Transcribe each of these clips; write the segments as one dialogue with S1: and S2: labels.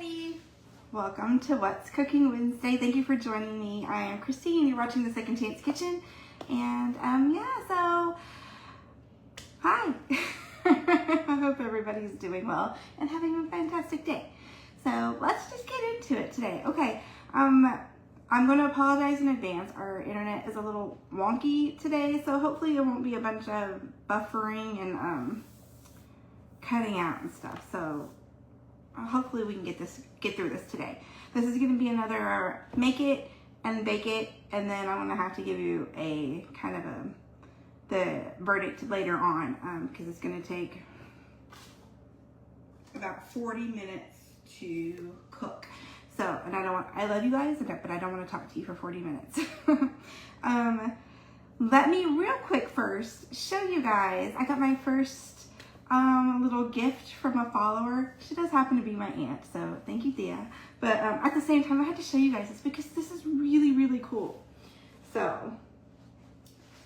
S1: everybody! Welcome to What's Cooking Wednesday. Thank you for joining me. I am Christine. You're watching the Second Chance Kitchen. And so hi. I hope everybody's doing well and having a fantastic day. So let's just get into it today. Okay, I'm going to apologize in advance. Our internet is a little wonky today, so hopefully it won't be a bunch of buffering and cutting out and stuff. So hopefully we can get through this today. This is going to be another make it and bake it, and then I'm going to have to give you a kind of the verdict later on because it's going to take about 40 minutes to cook. So, and I love you guys, but I don't want to talk to you for 40 minutes. Let me real quick first show you guys. I got my first little gift from a follower. She does happen to be my aunt, so thank you, Thea. But at the same time, I had to show you guys this because this is really, really cool. So,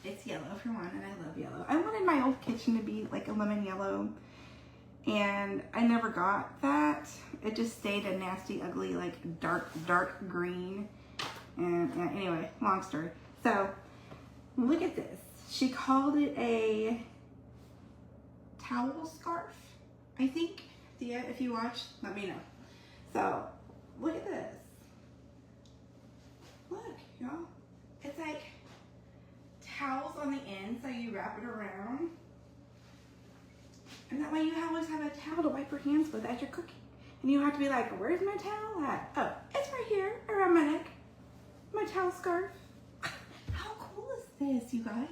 S1: it's yellow for one, and I love yellow. I wanted my old kitchen to be like a lemon yellow, and I never got that. It just stayed a nasty, ugly, like dark green. And anyway, long story. So, look at this. She called it a towel scarf, I think. Thea, if you watch, let me know. So, look at this. Look, y'all. It's like towels on the end, so you wrap it around. And that way you always have a towel to wipe your hands with as you're cooking. And you don't have to be like, where's my towel at? Oh, it's right here around my neck. My towel scarf. How cool is this, you guys?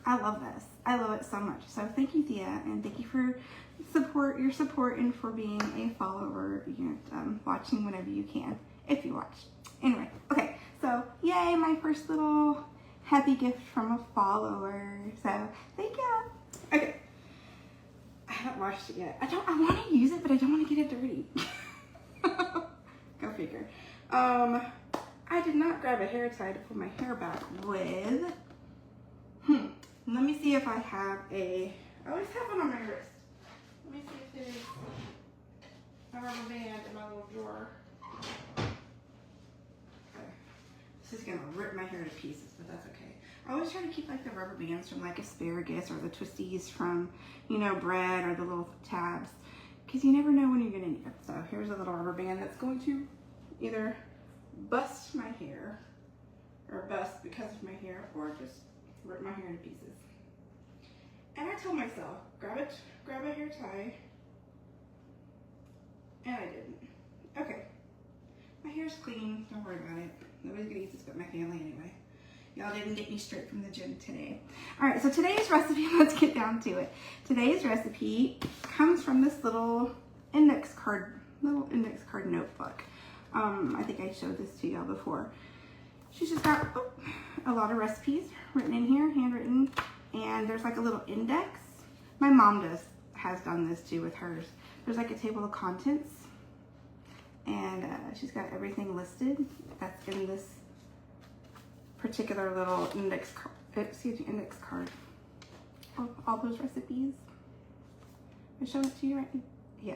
S1: I love this. I love it so much. So thank you, Thea, and thank you for your support and for being a follower and watching whenever you can, if you watch. Anyway, okay, so yay, my first little happy gift from a follower. So thank you. Okay, I haven't washed it yet. I want to use it, but I don't want to get it dirty. Go figure. I did not grab a hair tie to pull my hair back with. Let me see if I have I always have one on my wrist. Let me see if there's a rubber band in my little drawer. Okay. This is gonna rip my hair to pieces, but that's okay. I always try to keep like the rubber bands from like asparagus or the twisties from, bread or the little tabs, because you never know when you're gonna need it. So here's a little rubber band that's going to either bust my hair or bust because of my hair or just rip my hair to pieces. And I told myself, grab a hair tie, and I didn't. Okay, my hair's clean, don't worry about it. Nobody's gonna eat this but my family anyway. Y'all didn't get me straight from the gym today. All right, so today's recipe, let's get down to it. Today's recipe comes from this little index card notebook. I think I showed this to y'all before. She's just got a lot of recipes written in here, handwritten, and there's like a little index. My mom has done this too with hers. There's like a table of contents, and she's got everything listed that's in this particular little index card. All those recipes. I show it to you right now? Yeah.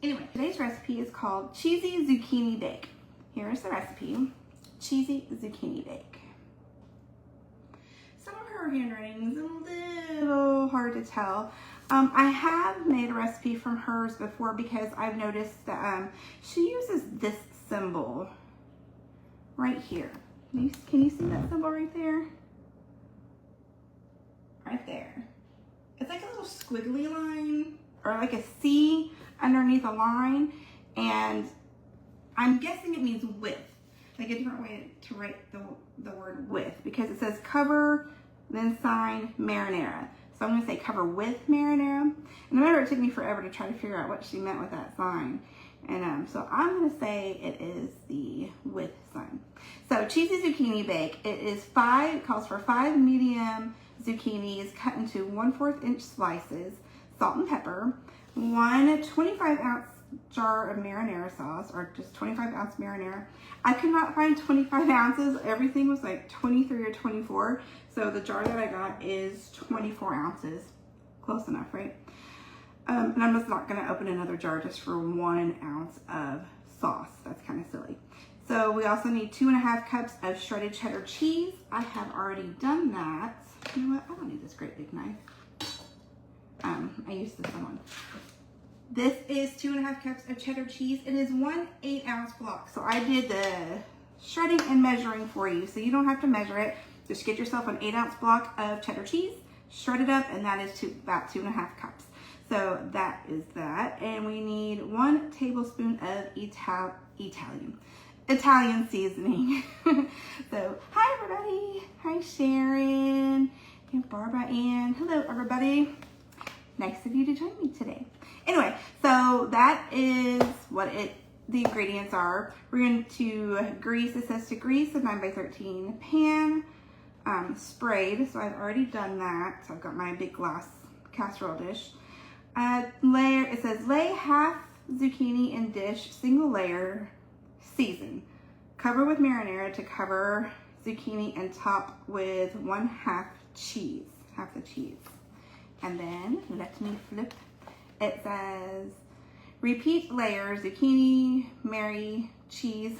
S1: Anyway, today's recipe is called Cheesy Zucchini Bake. Here's the recipe. Cheesy zucchini bake. Some of her handwriting is a little hard to tell. I have made a recipe from hers before because I've noticed that she uses this symbol right here. Can you see that symbol right there? Right there. It's like a little squiggly line or like a C underneath a line, and I'm guessing it means with. Like a different way to write the word with, because it says cover, then sign, marinara. So I'm gonna say cover with marinara. And remember, it took me forever to try to figure out what she meant with that sign. And so I'm gonna say it is the with sign. So cheesy zucchini bake, it calls for 5 medium zucchinis cut into 1/4 inch slices, salt and pepper, 1 25-ounce jar of marinara sauce, or just 25-ounce marinara. I could not find 25 ounces. Everything was like 23 or 24. So the jar that I got is 24 ounces. Close enough, right? And I'm just not gonna open another jar just for 1 ounce of sauce. That's kind of silly. So we also need 2.5 cups of shredded cheddar cheese. I have already done that. You know what? I don't need this great big knife. I used this one. This is 2.5 cups of cheddar cheese. It is 1 8-ounce block. So I did the shredding and measuring for you, so you don't have to measure it. Just get yourself an 8-ounce block of cheddar cheese, shred it up, and that is about 2.5 cups. So that is that. And we need 1 tablespoon of Italian seasoning. So hi everybody. Hi Sharon and Barbara Ann. Hello everybody. Nice of you to join me today. Anyway, so that is what the ingredients are. We're going to grease, it says to grease a 9x13 pan, sprayed. So I've already done that. So I've got my big glass casserole dish. It says lay half zucchini in dish, single layer, season. Cover with marinara to cover zucchini and top with 1/2 cheese, half the cheese. And then let me flip. It says repeat layer, zucchini, Mary, cheese,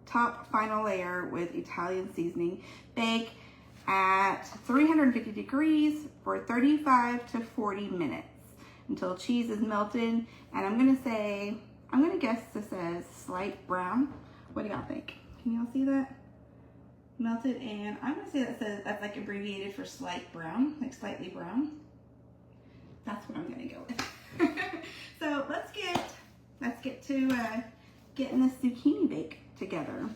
S1: top final layer with Italian seasoning. Bake at 350 degrees for 35 to 40 minutes until cheese is melted. And I'm gonna guess this says slight brown. What do y'all think? Can y'all see that? Melted, and I'm gonna say that's like abbreviated for slight brown, like slightly brown. That's what I'm gonna go with. So let's get to getting this zucchini bake together.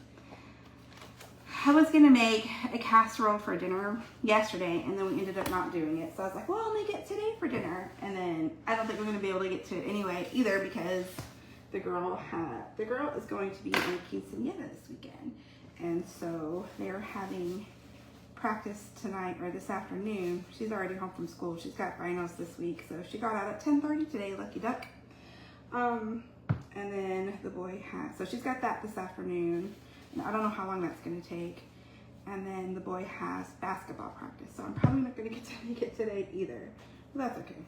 S1: I was gonna make a casserole for dinner yesterday, and then we ended up not doing it. So I was like, well, I'll make it today for dinner. And then I don't think we're gonna be able to get to it anyway either, because the girl is going to be in a quinceañera this weekend. And so they're having practice tonight or this afternoon. She's already home from school. She's got finals this week. So she got out at 10:30 today, lucky duck. And then the boy so she's got that this afternoon. And I don't know how long that's gonna take. And then the boy has basketball practice. So I'm probably not gonna get to make it today either. But that's okay.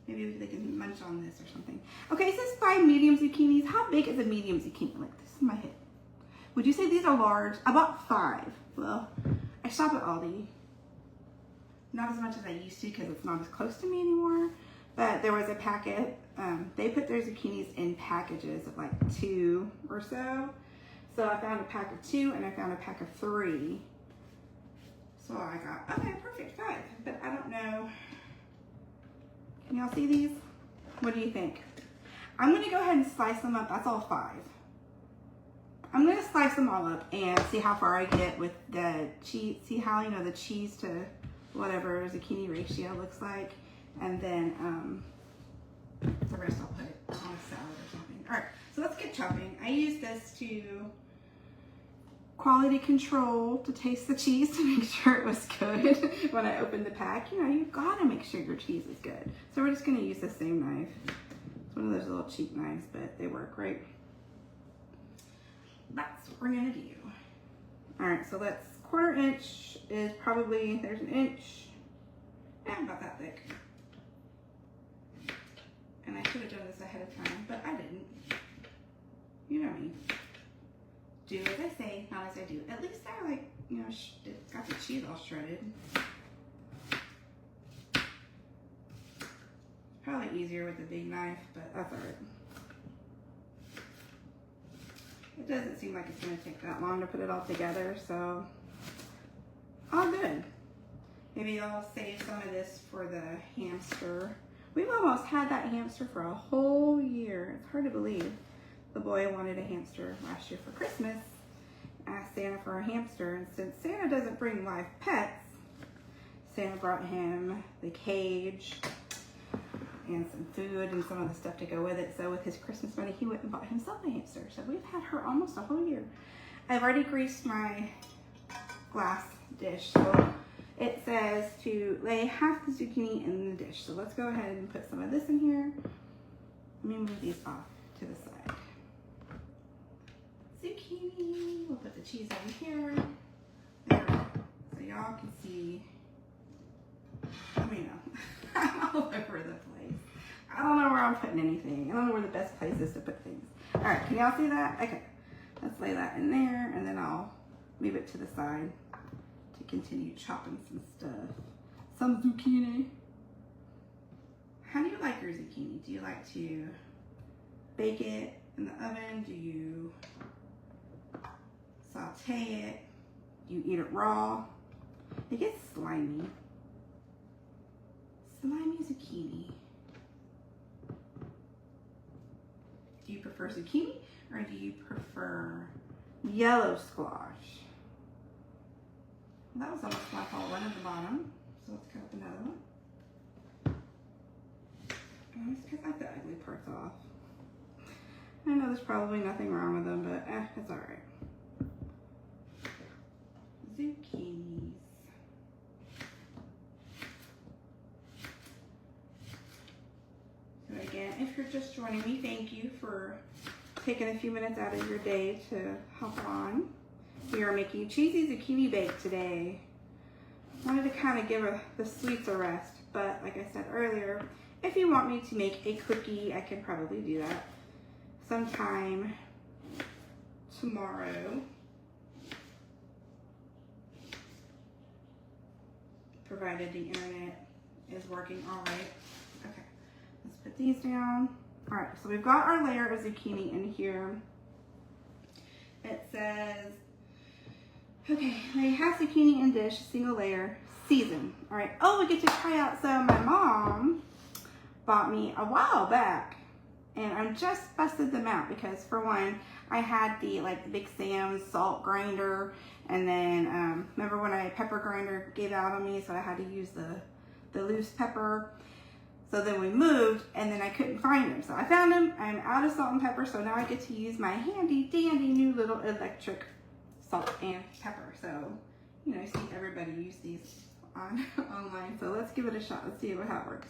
S1: Maybe they can munch on this or something. Okay, it says 5 medium zucchinis. How big is a medium zucchini? Like, this is my head. Would you say these are large? I bought 5. Well, I shop at Aldi. Not as much as I used to because it's not as close to me anymore. But there was a packet. They put their zucchinis in packages of like 2 or so. So I found a pack of 2 and I found a pack of 3. So I got, okay, perfect, 5. But I don't know. Can y'all see these? What do you think? I'm gonna go ahead and slice them up. That's all 5. I'm gonna slice them all up and see how far I get with the cheese. See how, you know, the cheese to whatever zucchini ratio looks like. And then the rest I'll put on a salad or something. All right, so let's get chopping. I use this to quality control to taste the cheese to make sure it was good when I opened the pack. You know, you've got to make sure your cheese is good. So we're just going to use the same knife. It's one of those little cheap knives, but they work great. That's what we're going to do. All right, so that's 1/4 inch is probably, there's 1 inch, about that thick. And I should have done this ahead of time, but I didn't. You know me. Do as I say, not as I do. At least I like, you know, it's got the cheese all shredded. Probably easier with a big knife, but that's all right. It doesn't seem like it's going to take that long to put it all together, so all good. Maybe I'll save some of this for the hamster. We've almost had that hamster for a whole year. It's hard to believe. The boy wanted a hamster last year for Christmas. Asked Santa for a hamster, and since Santa doesn't bring live pets, Santa brought him the cage and some food and some of the stuff to go with it. So with his Christmas money, he went and bought himself a hamster. So we've had her almost a whole year. I've already greased my glass dish. So it says to lay half the zucchini in the dish. So let's go ahead and put some of this in here. Let me move these off to the side. Zucchini, we'll put the cheese over here. There we go. So y'all can see, let me know. I'm all over the place. I don't know where I'm putting anything. I don't know where the best place is to put things. All right, can y'all see that? Okay, let's lay that in there, and then I'll move it to the side to continue chopping some stuff. Some zucchini. How do you like your zucchini? Do you like to bake it in the oven? Do you saute it? Do you eat it raw? It gets slimy. Slimy zucchini. Do you prefer zucchini or do you prefer yellow squash? Well, that was almost my whole one at the bottom. So let's cut up another one. Just because I got the ugly parts off. I know there's probably nothing wrong with them, but it's all right. Zucchinis. So again, if you're just joining me, thank you for taking a few minutes out of your day to hop on. We are making cheesy zucchini bake today. Wanted to kind of give the sweets a rest, but like I said earlier, if you want me to make a cookie, I can probably do that sometime tomorrow. Provided the internet is working all right. Okay, let's put these down. All right, so we've got our layer of zucchini in here. It says, okay, they have zucchini in dish, single layer, season. All right, oh, we get to try out some. My mom bought me a while back, and I just busted them out because for one, I had the Big Sam's salt grinder, and then remember when my pepper grinder gave out on me, so I had to use the loose pepper. So then we moved, and then I couldn't find them. So I found them. I'm out of salt and pepper, so now I get to use my handy dandy new little electric salt and pepper. So, you know, I see everybody use these online. So let's give it a shot. Let's see how it works.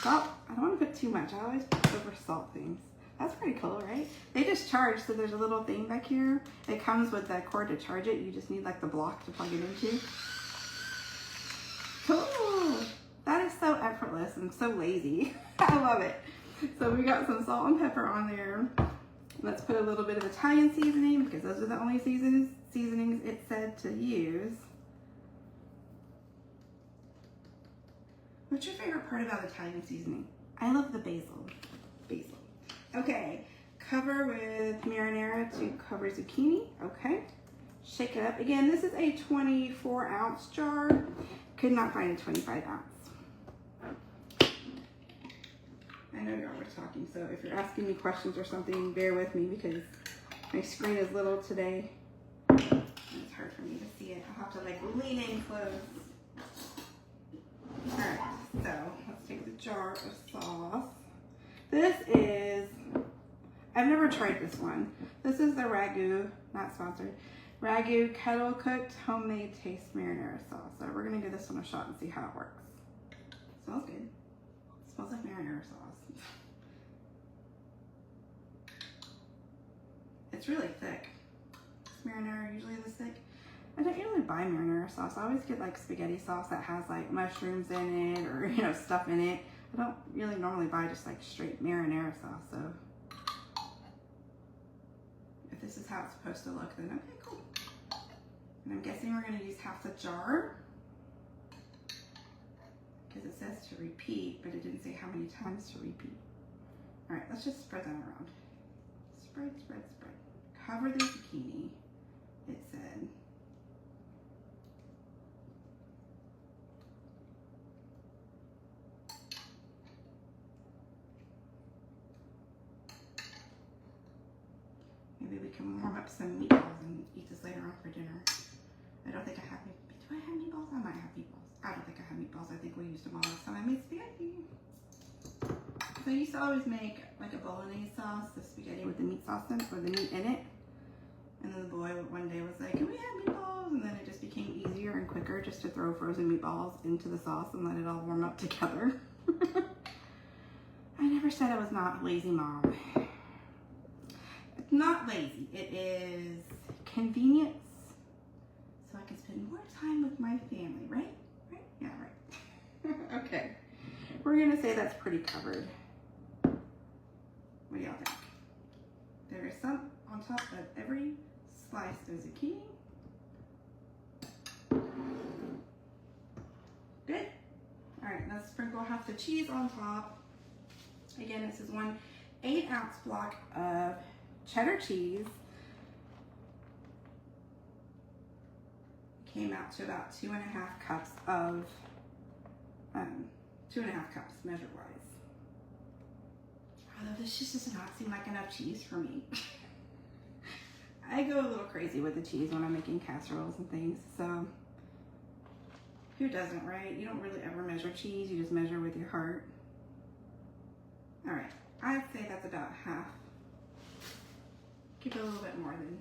S1: Salt, I don't want to put too much. I always over salt things. That's pretty cool, right? They just charge, so there's a little thing back here. It comes with the cord to charge it. You just need like the block to plug it into. Cool. That is so effortless and so lazy. I love it. So we got some salt and pepper on there. Let's put a little bit of Italian seasoning because those are the only seasonings it said to use. What's your favorite part about Italian seasoning? I love the basil. Basil. Okay, cover with marinara to cover zucchini. Okay, shake it up. Again, this is a 24-ounce jar. Could not find a 25-ounce. I know you're always talking, so if you're asking me questions or something, bear with me because my screen is little today. It's hard for me to see it. I'll have to lean in close. All right, so let's take the jar of sauce. This is, I've never tried this one. This is the Ragu, not sponsored, Ragu kettle cooked homemade taste marinara sauce. So we're gonna give this one a shot and see how it works. Smells good. It smells like marinara sauce. It's really thick. Is marinara usually this thick? I don't usually buy marinara sauce. I always get spaghetti sauce that has mushrooms in it or stuff in it. I don't really normally buy just straight marinara sauce. So if this is how it's supposed to look, then okay, cool. And I'm guessing we're going to use half the jar because it says to repeat, but it didn't say how many times to repeat. All right, let's just spread that around. Spread, spread, spread. Cover the zucchini, it said. Maybe we can warm up some meatballs and eat this later on for dinner. I don't think I have, do I have meatballs? I might have meatballs. I don't think I have meatballs. I think we used them all last time I made spaghetti. So I used to always make a bolognese sauce, the spaghetti with the meat sauce in, or the meat in it. And then the boy one day was like, can we have meatballs? And then it just became easier and quicker just to throw frozen meatballs into the sauce and let it all warm up together. I never said I was not a lazy mom. It's not lazy, it is convenience, so I can spend more time with my family, right? Right? Yeah, right. Okay. We're gonna say that's pretty covered. What do y'all think? There is some on top of every slice of zucchini. Good. All right, let's sprinkle half the cheese on top. Again, this is 1 8-ounce block of cheddar cheese. Came out to about 2.5 cups of, 2.5 cups measure wise. Although this just does not seem like enough cheese for me. I go a little crazy with the cheese when I'm making casseroles and things, so who doesn't, right? You don't really ever measure cheese, you just measure with your heart. All right, I'd say that's about half. Keep it a little bit more than,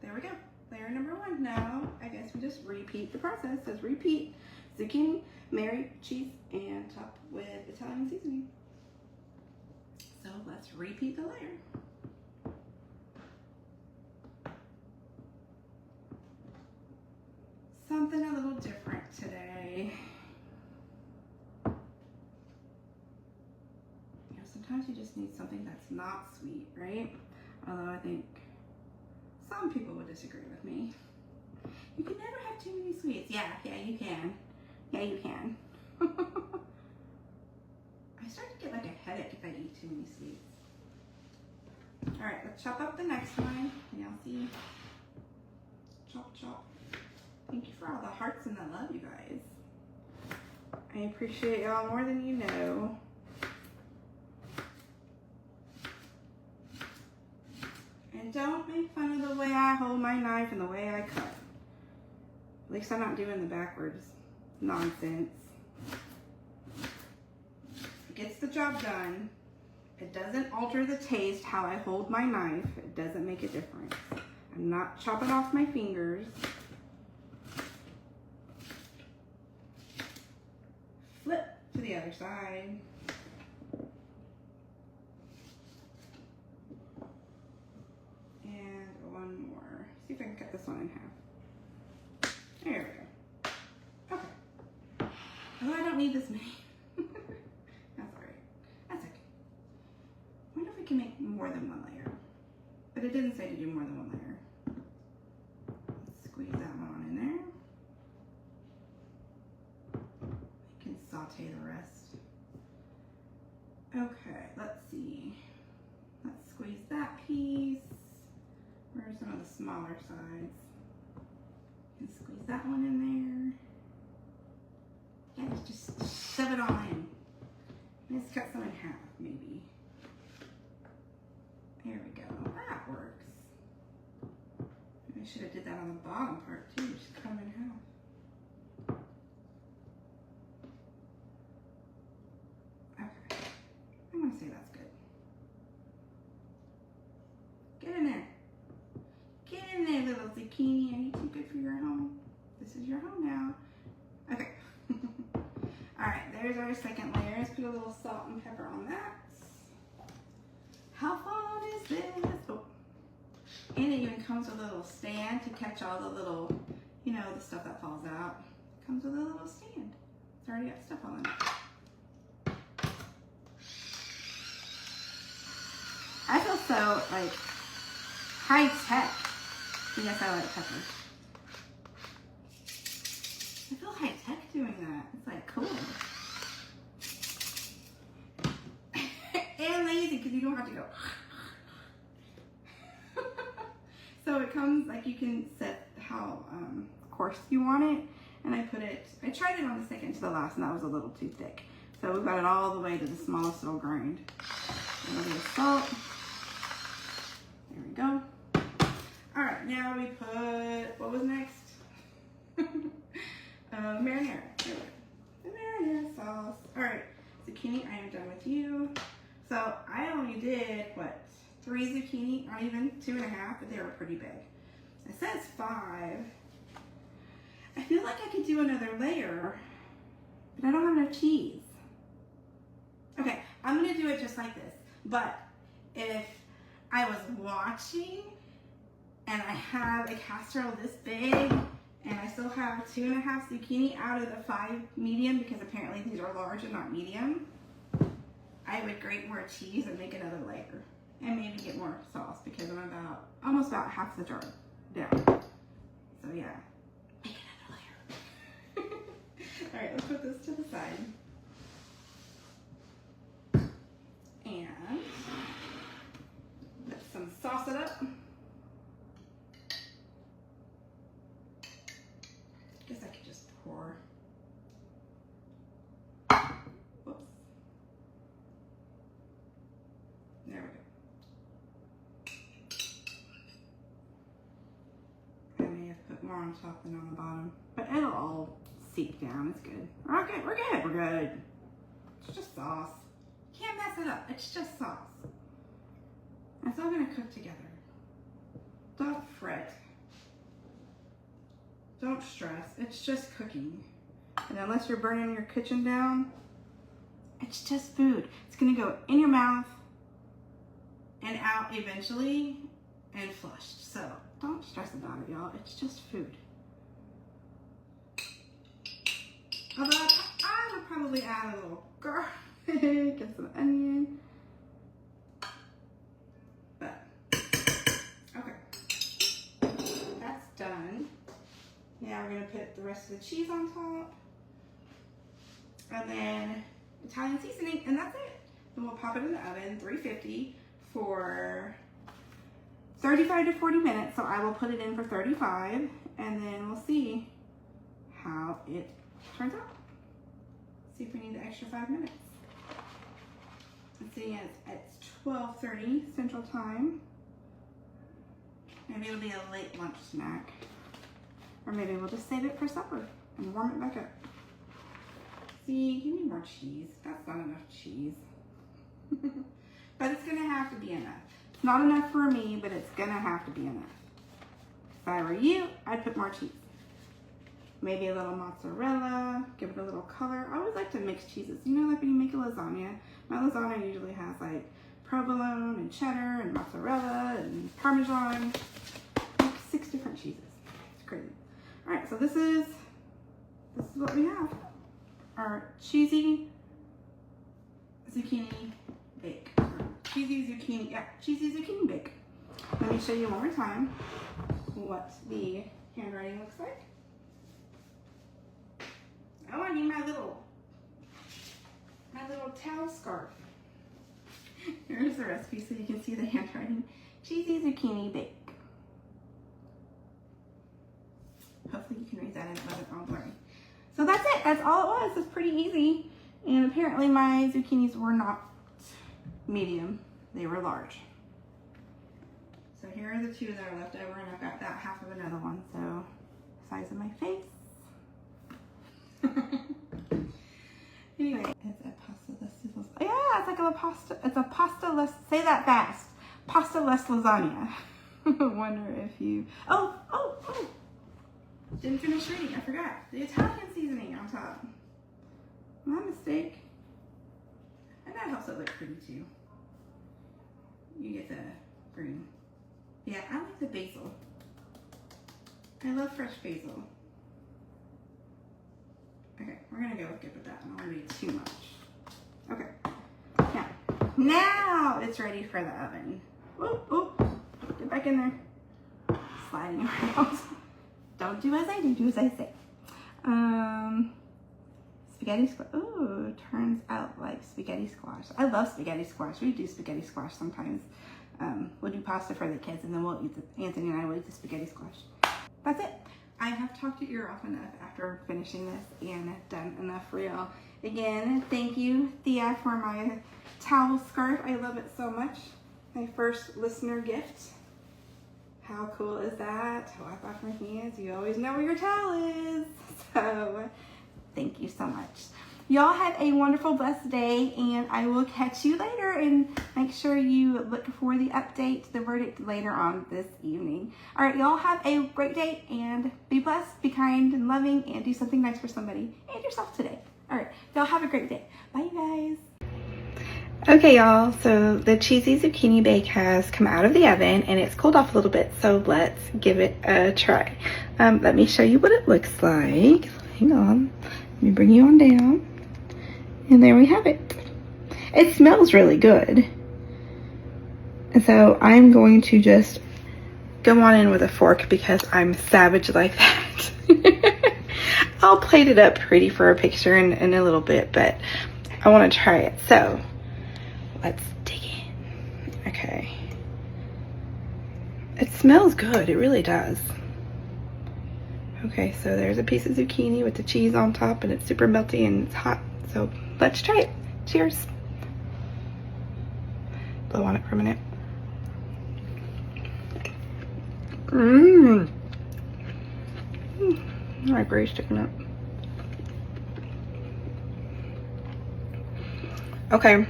S1: there we go. Layer number 1. Now, I guess we just repeat the process. Says repeat, zucchini, Mary, cheese, and top with Italian seasoning. So let's repeat the layer. Something a little different today. You know, sometimes you just need something that's not sweet, right? Although I think some people would disagree with me. You can never have too many sweets. Yeah, you can. Yeah, you can. I start to get like a headache if I eat too many sweets. All right, let's chop up the next one. Y'all see? Chop, chop. Thank you for all the hearts and the love, you guys. I appreciate y'all more than you know. And don't make fun of the way I hold my knife and the way I cut. At least I'm not doing the backwards nonsense. It gets the job done. It doesn't alter the taste how I hold my knife. It doesn't make a difference. I'm not chopping off my fingers. Flip to the other side. And one more. See if I can cut this one in half. There we go. Okay. Although I don't need this many. That's alright. That's okay. I wonder if we can make more than 1 layer. But it didn't say to do more than 1 layer. Let's squeeze that one on in there. I can saute the rest. Okay, let's see. Let's squeeze that piece. Where are some of the smaller sides? And squeeze that one in there. Yeah, just shove it all in. Let's cut some in half, maybe. There we go. That works. Maybe I should have did that on the bottom part too. Just cut them in half. Okay. I'm gonna say that's good. Get in there. Get in there, little zucchini. Are you too good for your home? This is your home now. Okay. All right, there's our second layer. Let's put a little salt and pepper on that. How fun is this? Oh. And it even comes with a little stand to catch all the little, you know, the stuff that falls out. It comes with a little stand. It's already got stuff on it. I feel so, like, high tech. Yes, I like pepper. I feel high tech doing that. It's like cool. And lazy because you don't have to go. So it comes, like, you can set how coarse you want it. And I tried it on the second to the last, and that was a little too thick. So we got it all the way to the smallest little grind. A little bit of salt. There we go. All right, now we put, what was next? Marinara. There we go. The marinara sauce. All right, zucchini, I am done with you. So I only did, what, 3 zucchini, not even 2.5, but they were pretty big. It says 5. I feel like I could do another layer, but I don't have enough cheese. Okay, I'm gonna do it just like this. But if I was watching and I have a casserole this big And I still have 2.5 zucchini out of the 5 medium because apparently these are large and not medium. I would grate more cheese and make another layer. And maybe get more sauce because I'm almost about half the jar down. So yeah, make another layer. All right, let's put this to the side. And let's sauce it up. Guess I could just pour. Whoops. There we go. I may have put more on top than on the bottom, but it'll all seep down. It's good. We're good. We're good. We're good. It's just sauce. You can't mess it up. It's just sauce. It's all gonna cook together. Don't fret. Don't stress. It's just cooking. And unless you're burning your kitchen down, it's just food. It's gonna go in your mouth and out eventually and flushed. So don't stress about it, y'all. It's just food. Although I would probably add a little garlic and some onion. But, okay. That's done. Now we're gonna put the rest of the cheese on top. And then Italian seasoning, and that's it. Then we'll pop it in the oven, 350 for 35 to 40 minutes. So I will put it in for 35 and then we'll see how it turns out. See if we need the extra 5 minutes. Let's see, it's 12:30 Central Time. Maybe it'll be a late lunch snack. Or maybe we'll just save it for supper and warm it back up. See, give me more cheese. That's not enough cheese. But it's gonna have to be enough. It's not enough for me, but it's gonna have to be enough. If I were you, I'd put more cheese. Maybe a little mozzarella, give it a little color. I always like to mix cheeses. You know, like when you make a lasagna, my lasagna usually has like provolone and cheddar and mozzarella and Parmesan, like 6 different cheeses. It's crazy. All right, so this is what we have. Our cheesy zucchini bake. Cheesy zucchini bake. Let me show you one more time what the handwriting looks like. Oh, I need my little towel scarf. Here's the recipe so you can see the handwriting. Cheesy zucchini bake. Hopefully you can read that and it wasn't all blurry. So that's it. That's all it was. It's pretty easy. And apparently my zucchinis were not medium. They were large. So here are the 2 that are left over, and I've got that half of another one. So size of my face. Anyway, it's a pasta. Yeah, it's like a pasta. It's a pasta less. Say that fast. Pasta less lasagna. Wonder if you. Oh. Didn't finish reading. I forgot the Italian seasoning on top. My mistake. And that helps it look pretty too. You get the green. Yeah, I like the basil. I love fresh basil. Okay, we're gonna go good with that. I don't want to be too much. Okay. Now it's ready for the oven. Oop. Get back in there. Sliding around. Don't do as I do, do as I say. Spaghetti squash. Ooh, turns out like spaghetti squash. I love spaghetti squash. We do spaghetti squash sometimes. We'll do pasta for the kids and then we'll eat Anthony and I will eat the spaghetti squash. That's it. I have talked your ear off enough after finishing this and done enough for y'all. Again, thank you, Thea, for my towel scarf. I love it so much. My first listener gift. How cool is that? Wipe off my hands. You always know where your towel is. So, thank you so much. Y'all have a wonderful, blessed day, and I will catch you later. And make sure you look for the update, the verdict later on this evening. All right, y'all have a great day, and be blessed, be kind and loving, and do something nice for somebody and yourself today. All right, y'all have a great day. Bye, you guys. Okay, y'all, so the cheesy zucchini bake has come out of the oven and it's cooled off a little bit, so let's give it a try. Let me show you what it looks like. Hang on, let me bring you on down. And there we have it. It smells really good. And so I'm going to just go on in with a fork because I'm savage like that. I'll plate it up pretty for a picture in a little bit, but I want to try it. So let's dig in. Okay. It smells good. It really does. Okay, so there's a piece of zucchini with the cheese on top and it's super melty and it's hot. So let's try it. Cheers. Blow on it for a minute. Mmm. My brain's sticking up. Okay.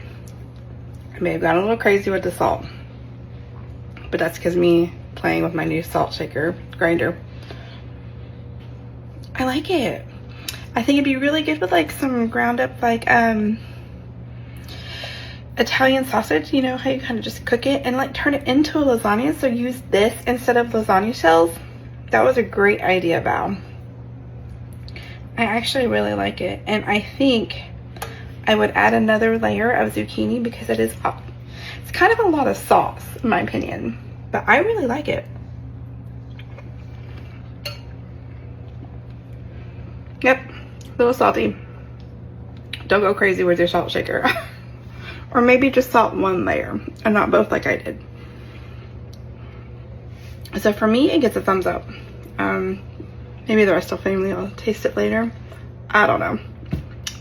S1: I may have gotten a little crazy with the salt, but that's because me playing with my new salt shaker grinder. I like it. I think it'd be really good with like some ground up like Italian sausage, you know how you kind of just cook it and like turn it into a lasagna. So use this instead of lasagna shells. That was a great idea, Val. I actually really like it, and I think I would add another layer of zucchini because it's kind of a lot of sauce in my opinion, but I really like it. Yep, a little salty. Don't go crazy with your salt shaker. Or maybe just salt one layer and not both like I did. So for me, it gets a thumbs up. Maybe the rest of the family will taste it later. I don't know.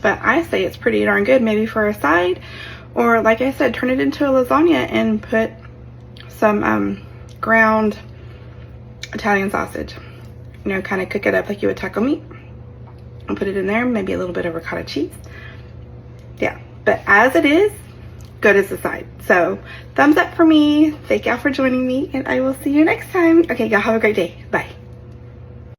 S1: But I say it's pretty darn good, maybe for a side. Or like I said, turn it into a lasagna and put some ground Italian sausage. You know, kind of cook it up like you would taco meat. And put it in there, maybe a little bit of ricotta cheese. Yeah, but as it is, good as a side. So thumbs up for me. Thank y'all for joining me, and I will see you next time. Okay, y'all have a great day. Bye.